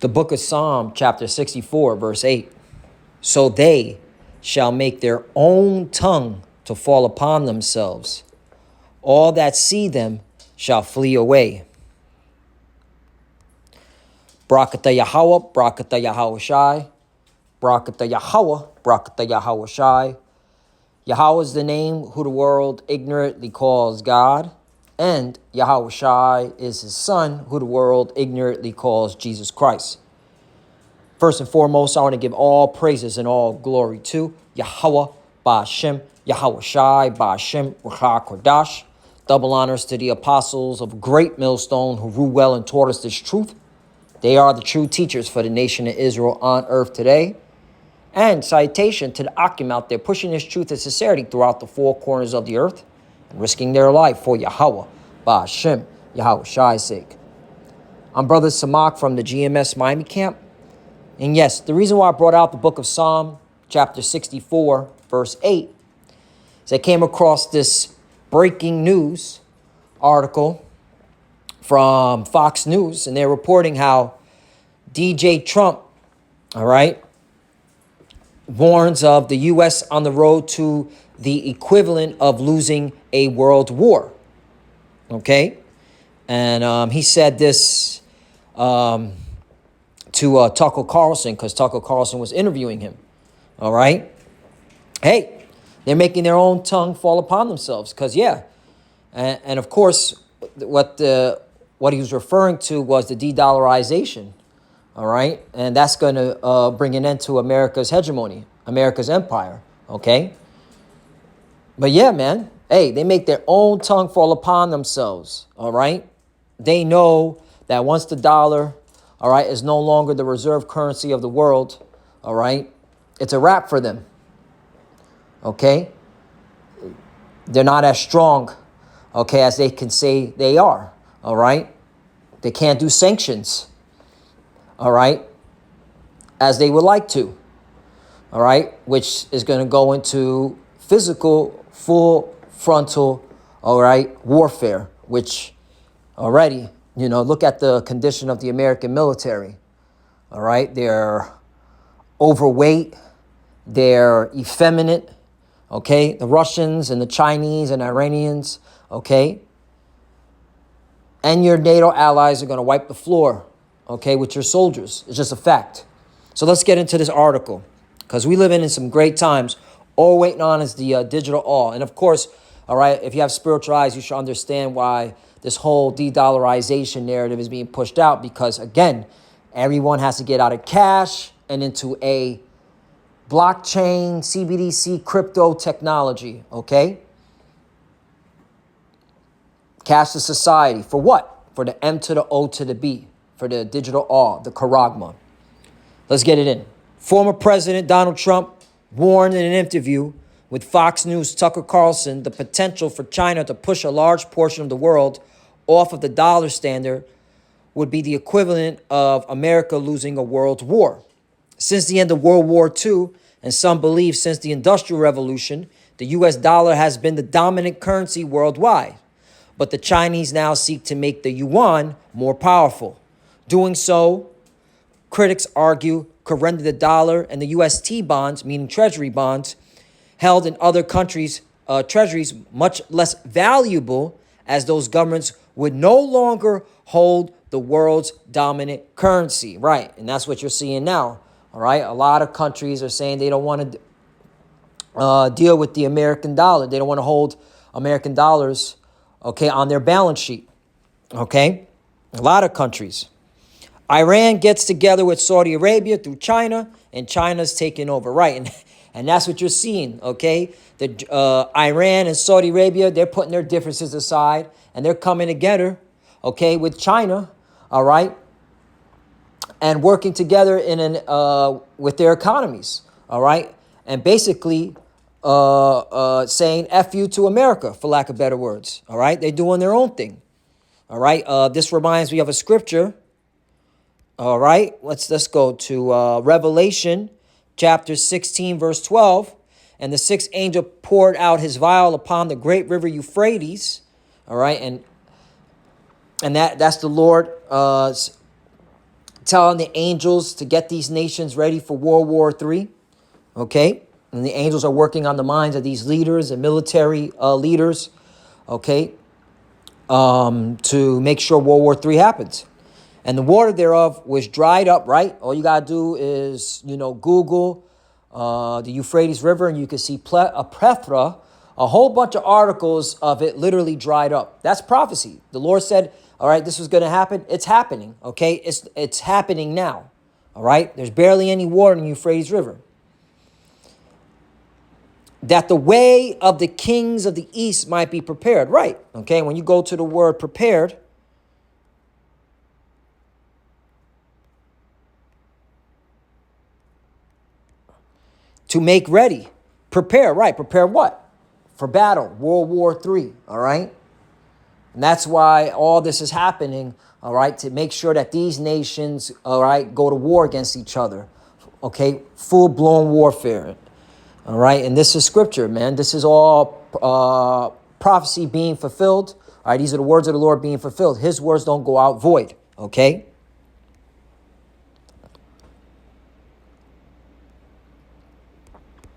The book of Psalm, chapter 64, verse 8. So they shall make their own tongue to fall upon themselves. All that see them shall flee away. Brakata Yahweh, Brakata Yahweh Shai. Brakata Yahweh, Brakata Yahweh Shai. Yahweh is the name who the world ignorantly calls God. And Yahweh Shai is his son, who the world ignorantly calls Jesus Christ. First and foremost, I want to give all praises and all glory to Yahweh Ba'Shem, Yahweh Shai Ba'Shem Ruach Kodash. Double honors to the apostles of Great Millstone who rule well and taught us this truth. They are the true teachers for the nation of Israel on earth today. And citation to the Akim out there pushing this truth and sincerity throughout the four corners of the earth and risking their life for Yahweh Ba'Shem, Yahweh Shai's sake. I'm Brother Samak from the GMS Miami camp. And yes, the reason why I brought out the book of Psalm, chapter 64, verse 8, is I came across this breaking news article from Fox News, and they're reporting how DJ Trump, all right, warns of the U.S. on the road to the equivalent of losing a world war, okay? And he said this to Tucker Carlson, because Tucker Carlson was interviewing him, all right? Hey, they're making their own tongue fall upon themselves, because, yeah, and of course, what he was referring to was the de-dollarization, all right? And that's going to bring an end to America's hegemony, America's empire, okay? But yeah, man, hey, they make their own tongue fall upon themselves, all right? They know that once the dollar, all right, is no longer the reserve currency of the world, all right, it's a wrap for them, okay? They're not as strong, okay, as they can say they are, all right? They can't do sanctions, all right, as they would like to, all right, which is going to go into physical, full frontal, all right, warfare, which already, you know, look at the condition of the American military, all right? They're overweight, they're effeminate, okay? The Russians and the Chinese and Iranians, okay? And your NATO allies are going to wipe the floor, okay, with your soldiers. It's just a fact. So let's get into this article, because we live in some great times. All waiting on is the digital awe. And of course, all right, if you have spiritual eyes, you should understand why this whole de-dollarization narrative is being pushed out, because, again, everyone has to get out of cash and into a blockchain, CBDC, crypto technology, okay? Cashless society. For what? For the M to the O to the B. For the digital awe, the charagma. Let's get it in. Former President Donald Trump warned in an interview with Fox News' Tucker Carlson the potential for China to push a large portion of the world off of the dollar standard would be the equivalent of America losing a world war. Since the end of World War II, and some believe since the Industrial Revolution, the U.S. dollar has been the dominant currency worldwide. But the Chinese now seek to make the yuan more powerful. Doing so, critics argue, could render the dollar and the UST bonds, meaning treasury bonds, held in other countries' treasuries much less valuable, as those governments would no longer hold the world's dominant currency. Right, and that's what you're seeing now. All right, a lot of countries are saying they don't want to deal with the American dollar. They don't want to hold American dollars, okay, on their balance sheet. Okay, a lot of countries. Iran gets together with Saudi Arabia through China, and China's taking over, right? And that's what you're seeing, okay? The Iran and Saudi Arabia, they're putting their differences aside, and they're coming together, okay, with China, all right, and working together in with their economies, all right, and basically saying F you to America, for lack of better words, all right? They're doing their own thing, all right? This reminds me of a scripture. All right, let's go to Revelation chapter 16, verse 12. And the sixth angel poured out his vial upon the great river Euphrates. All right, and that's the Lord, telling the angels to get these nations ready for World War III. Okay? And the angels are working on the minds of these leaders and military leaders. Okay? To make sure World War III happens. And the water thereof was dried up, right? All you got to do is, Google the Euphrates River, and you can see a plethora, a whole bunch of articles of it literally dried up. That's prophecy. The Lord said, all right, this was going to happen. It's happening, okay? It's happening now, all right? There's barely any water in the Euphrates River. That the way of the kings of the east might be prepared, right? Okay, when you go to the word prepared, to make ready, prepare, right? Prepare what? For battle, World War III, all right? And that's why all this is happening, all right, to make sure that these nations, all right, go to war against each other, okay? Full-blown warfare, all right? And this is scripture, man. This is all prophecy being fulfilled, all right? These are the words of the Lord being fulfilled. His words don't go out void, okay?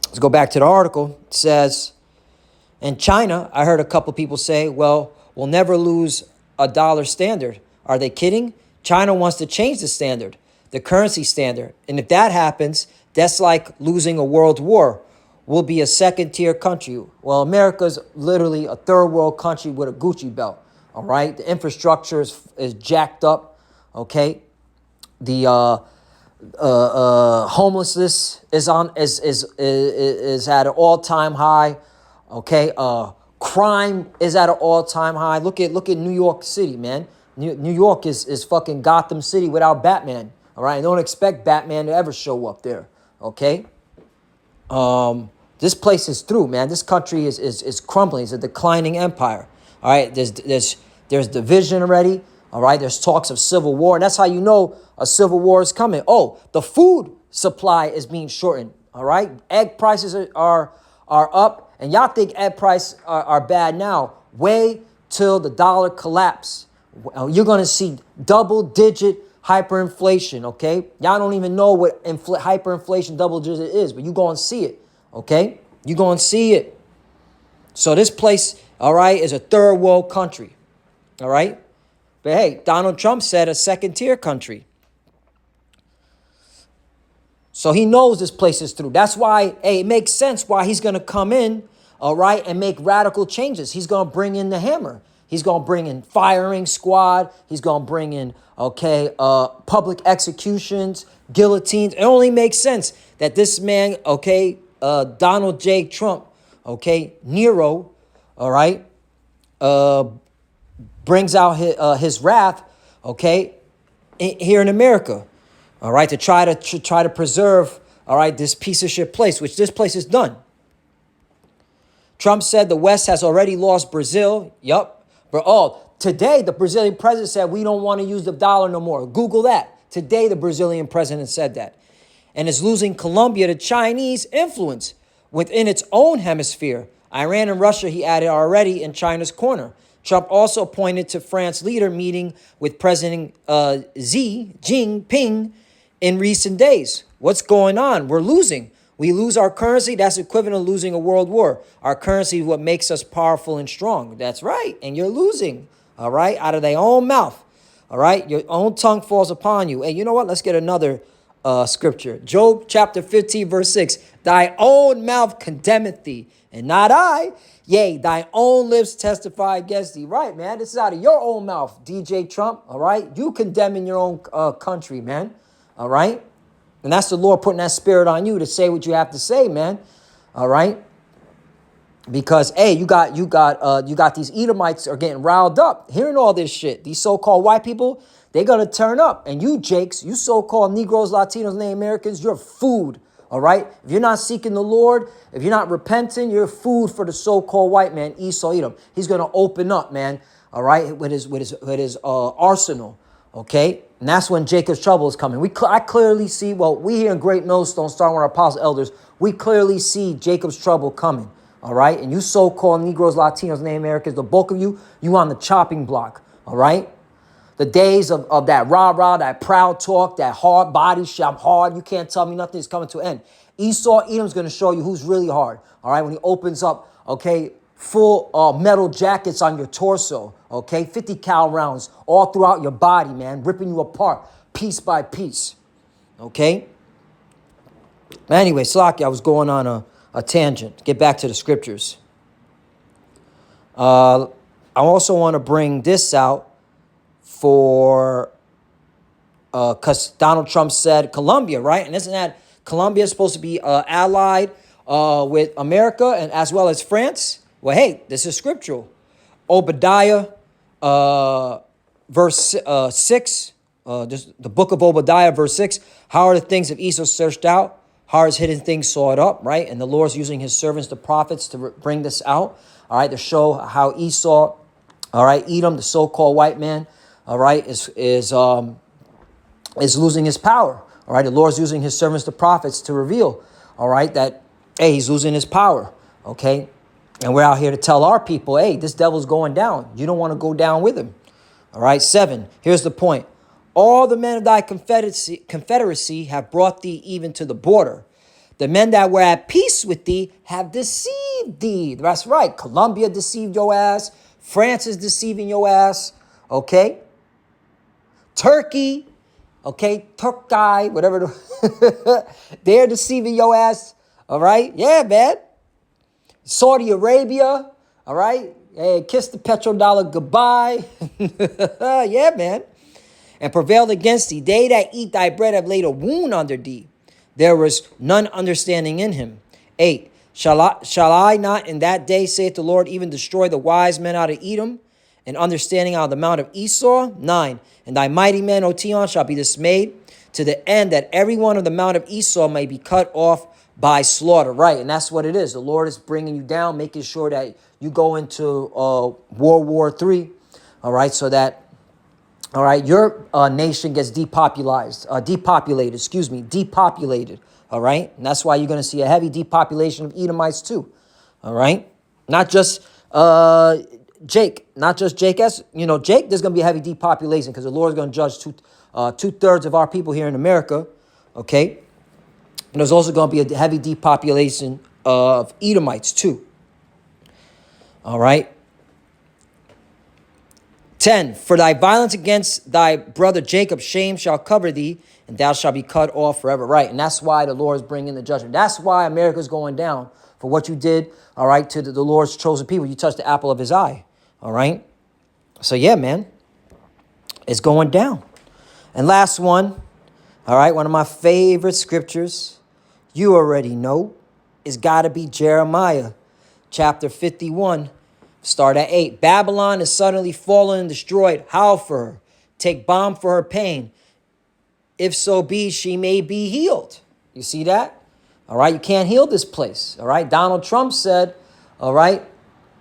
Let's go back to the article. It says, in China, I heard a couple people say, well, we'll never lose a dollar standard. Are they kidding? China wants to change the standard, the currency standard. And if that happens, that's like losing a world war. We'll be a second-tier country. Well, America's literally a third-world country with a Gucci belt, all right? The infrastructure is jacked up, okay? The homelessness is at an all-time high. Okay, crime is at an all-time high. Look at New York City, man. New York is fucking Gotham City without Batman. All right, don't expect Batman to ever show up there. Okay, this place is through, man. This country is crumbling. It's a declining empire. All right, there's division already. All right, there's talks of civil war, and that's how you know a civil war is coming. Oh, the food supply is being shortened. All right, egg prices are up. And y'all think egg prices are bad now. Wait till the dollar collapse. You're going to see double-digit hyperinflation, okay? Y'all don't even know what hyperinflation double-digit is, but you're going to see it, okay? You're going to see it. So this place, all right, is a third-world country, all right? But hey, Donald Trump said a second-tier country. So he knows this place is through. That's why, hey, it makes sense why he's going to come in, all right, and make radical changes. He's going to bring in the hammer. He's going to bring in firing squad. He's going to bring in, okay, public executions, guillotines. It only makes sense that this man, okay, Donald J. Trump, okay, Nero, all right, brings out his wrath, okay, here in America. All right, to try to preserve, all right, this piece of shit place, which this place is done. Trump said the West has already lost Brazil. Yup. But today the Brazilian president said we don't want to use the dollar no more. Google that. Today the Brazilian president said that. And is losing Colombia to Chinese influence within its own hemisphere. Iran and Russia, he added, are already in China's corner. Trump also pointed to France's leader meeting with President Xi Jinping in recent days. What's going on? We're losing. We lose our currency. That's equivalent to losing a world war. Our currency is what makes us powerful and strong. That's right. And you're losing. All right. Out of their own mouth. All right. Your own tongue falls upon you. Hey, you know what? Let's get another scripture. Job chapter 15, verse 6. Thy own mouth condemneth thee, and not I. Yea, thy own lips testify against thee. Right, man. This is out of your own mouth, DJ Trump. All right. You condemning your own country, man. All right. And that's the Lord putting that spirit on you to say what you have to say, man. All right. Because, hey, you got these Edomites are getting riled up, hearing all this shit. These so-called white people, they're going to turn up. And you, Jakes, you so-called Negroes, Latinos, Native Americans, you're food. All right. If you're not seeking the Lord, if you're not repenting, you're food for the so-called white man, Esau Edom. He's going to open up, man. All right. With his arsenal. Okay. And that's when Jacob's trouble is coming. I clearly see, we here in Great Millstone, starting with our apostle elders, we clearly see Jacob's trouble coming. All right. And you so-called Negroes, Latinos, Native Americans, the bulk of you on the chopping block. All right. The days of that rah-rah, that proud talk, that hard body shit, I'm hard, you can't tell me nothing, is coming to an end. Esau, Edom's going to show you who's really hard, all right, when he opens up, okay, full metal jackets on your torso, okay, 50 cal rounds all throughout your body, man, ripping you apart piece by piece, okay? Anyway, Slaki, I was going on a tangent. Get back to the scriptures. I also want to bring this out for, because Donald Trump said Colombia, right? And isn't that Colombia is supposed to be allied with America and as well as France? Well, hey, this is scriptural. Obadiah, verse 6, the book of Obadiah, verse 6. How are the things of Esau searched out? How are his hidden things sought up, right? And the Lord's using his servants, the prophets, to bring this out, all right, to show how Esau, all right, Edom, the so-called white man, all right, is losing his power. All right, the Lord's using his servants, the prophets, to reveal, all right, that, hey, he's losing his power, okay? And we're out here to tell our people, hey, this devil's going down. You don't want to go down with him. All right, 7, here's the point. All the men of thy confederacy have brought thee even to the border. The men that were at peace with thee have deceived thee. That's right. Colombia deceived your ass. France is deceiving your ass. Okay? Turkey, okay, Turkey, whatever. They're deceiving your ass. All right? Yeah, man. Saudi Arabia, all right? Hey, kiss the petrodollar goodbye. Yeah, man. And prevailed against thee. They that eat thy bread have laid a wound under thee. There was none understanding in him. 8. Shall I not in that day, saith the Lord, even destroy the wise men out of Edom, and understanding out of the mount of Esau? 9. And thy mighty men, O Tion, shall be dismayed, to the end that every one of the mount of Esau may be cut off by slaughter. Right, and that's what it is. The Lord is bringing you down, making sure that you go into World War III, all right, so that, all right, your nation gets depopulated, all right? And that's why you're going to see a heavy depopulation of Edomites too, all right? Not just Jake, Jake S. You know, Jake, there's going to be a heavy depopulation because the Lord's going to judge two-thirds of our people here in America, okay? And there's also going to be a heavy depopulation of Edomites too, all right? 10, for thy violence against thy brother Jacob, shame shall cover thee, and thou shalt be cut off forever. Right, and that's why the Lord is bringing the judgment. That's why America's going down for what you did, all right, to the Lord's chosen people. You touched the apple of his eye, all right? So, yeah, man, it's going down. And last one, all right, one of my favorite scriptures, you already know, it's got to be Jeremiah chapter 51. Start at 8. Babylon is suddenly fallen and destroyed. Howl for her. Take balm for her pain. If so be, she may be healed. You see that? All right, you can't heal this place. All right, Donald Trump said, all right,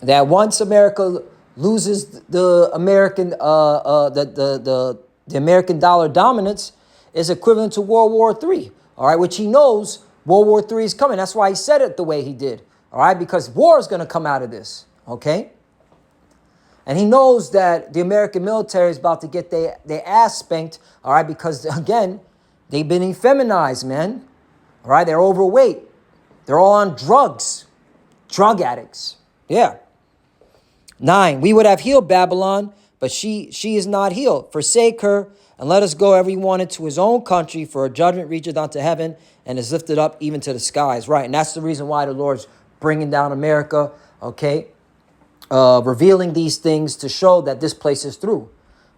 that once America loses the American the American dollar dominance, is equivalent to World War III. All right, which he knows World War III is coming. That's why he said it the way he did. All right, because war is going to come out of this. Okay? And he knows that the American military is about to get their ass spanked, all right, because, again, they've been effeminized, man. All right, they're overweight. They're all on drugs. Drug addicts. Yeah. 9, we would have healed Babylon, but she is not healed. Forsake her, and let us go every one into his own country, for her judgment reacheth unto heaven, and is lifted up even to the skies. Right, and that's the reason why the Lord's bringing down America, okay? Revealing these things to show that this place is through.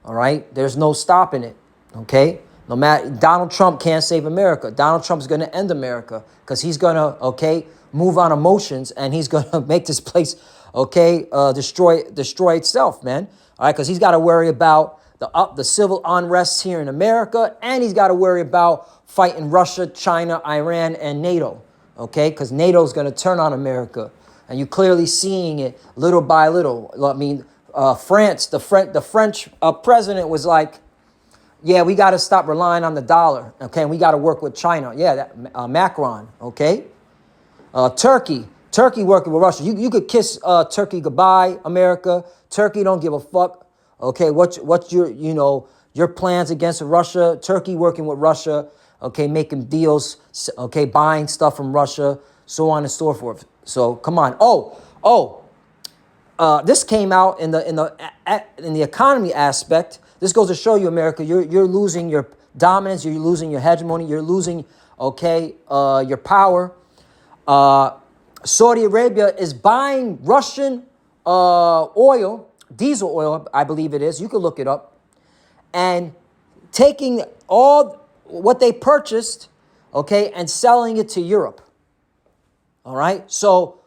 All right, there's no stopping it. Okay, no matter, Donald Trump can't save America. Donald Trump's going to end America because he's going to, okay, move on emotions, and he's going to make this place, okay, destroy itself, man. All right, because he's got to worry about the civil unrest here in America, and he's got to worry about fighting Russia, China, Iran, and NATO. Okay, because NATO's going to turn on America. And you're clearly seeing it little by little. I mean, France, the French president was like, yeah, we got to stop relying on the dollar. Okay, and we got to work with China. Yeah, Macron, okay? Turkey working with Russia. You could kiss Turkey goodbye, America. Turkey don't give a fuck, Okay, what's your, your plans against Russia? Turkey working with Russia, okay, making deals, okay, buying stuff from Russia, so on and so forth. So come on. This came out in the economy aspect. This goes to show you, America, you're losing your dominance, you're losing your hegemony, you're losing, okay, your power. Saudi Arabia is buying Russian oil, diesel oil, I believe it is. You can look it up, and taking all what they purchased, okay, and selling it to Europe. All right, so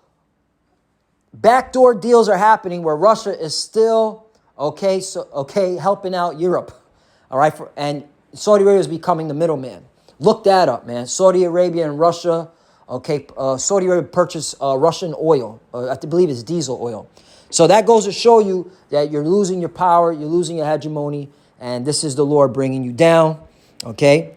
backdoor deals are happening where Russia is still helping out Europe. All right, and Saudi Arabia is becoming the middleman. Look that up, man. Saudi Arabia and Russia. Okay, Saudi Arabia purchased Russian oil. I believe it's diesel oil. So that goes to show you that you're losing your power, you're losing your hegemony, and this is the Lord bringing you down. Okay,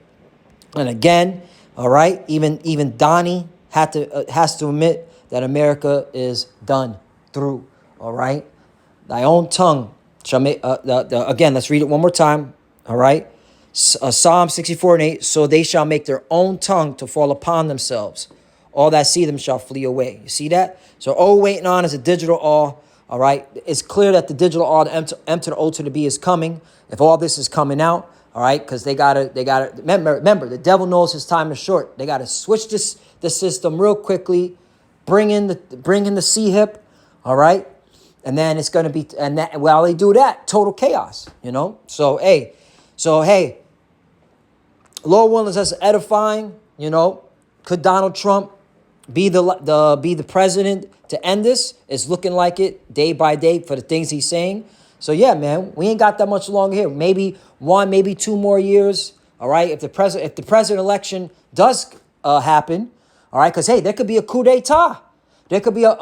and again, all right, even Donnie has to admit that America is done through. All right, thy own tongue shall make. Again, let's read it one more time. All right. Psalm 64:8, so they shall make their own tongue to fall upon themselves. All that see them shall flee away. You see that? So all waiting on is a digital all right? It's clear that the digital all, the M to the O to the B is coming. If all this is coming out, all right, because they gotta, remember, the devil knows his time is short. They gotta switch the system real quickly, bring in the C-hip, all right? And then it's gonna be, and that, while they do that, total chaos, So, hey, Lord willing, that's edifying. Could Donald Trump be the president to end this? It's looking like it day by day for the things he's saying. So yeah, man, we ain't got that much longer here. Maybe 1, maybe 2 more years. All right, if the president election does happen, all right, because hey, there could be a coup d'état. There could be a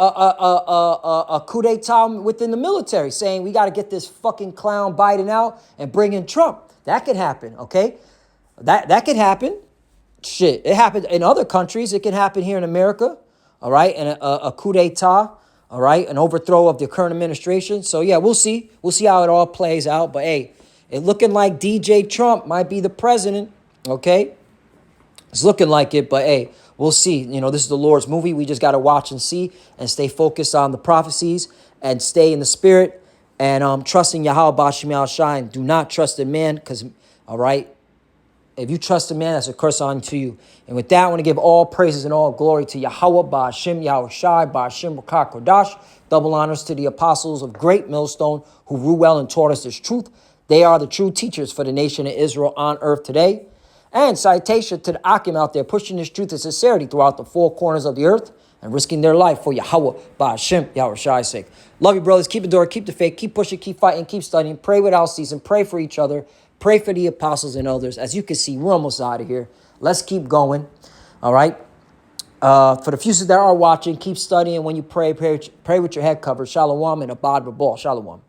coup d'état within the military saying we got to get this fucking clown Biden out and bring in Trump. That could happen. Okay. That could happen. Shit, it happened in other countries. It can happen here in America, all right? And a coup d'etat, all right? An overthrow of the current administration. So, yeah, we'll see. We'll see how it all plays out. But, hey, it's looking like DJ Trump might be the president, okay? It's looking like it, but, hey, we'll see. This is the Lord's movie. We just got to watch and see and stay focused on the prophecies and stay in the spirit and trust in Yahweh Bashim Al-Shai, and do not trust in man because, all right, if you trust a man, that's a curse on to you. And with that, I want to give all praises and all glory to Yahweh, Ba'ashim, Yahweh Shai, Ba'ashim, Rakah, Kodash. Double honors to the apostles of Great Millstone who rule well and taught us this truth. They are the true teachers for the nation of Israel on earth today. And citation to the Akim out there pushing this truth and sincerity throughout the 4 corners of the earth and risking their life for Yahweh, Ba'ashim, Yahweh Shai's sake. Love you, brothers. Keep the door, keep the faith, keep pushing, keep fighting, keep studying. Pray without ceasing. Pray for each other. Pray for the apostles and elders. As you can see, we're almost out of here. Let's keep going. All right. For the few that are watching, keep studying. When you pray with your head covered. Shalom and abad b'ball. Shalom.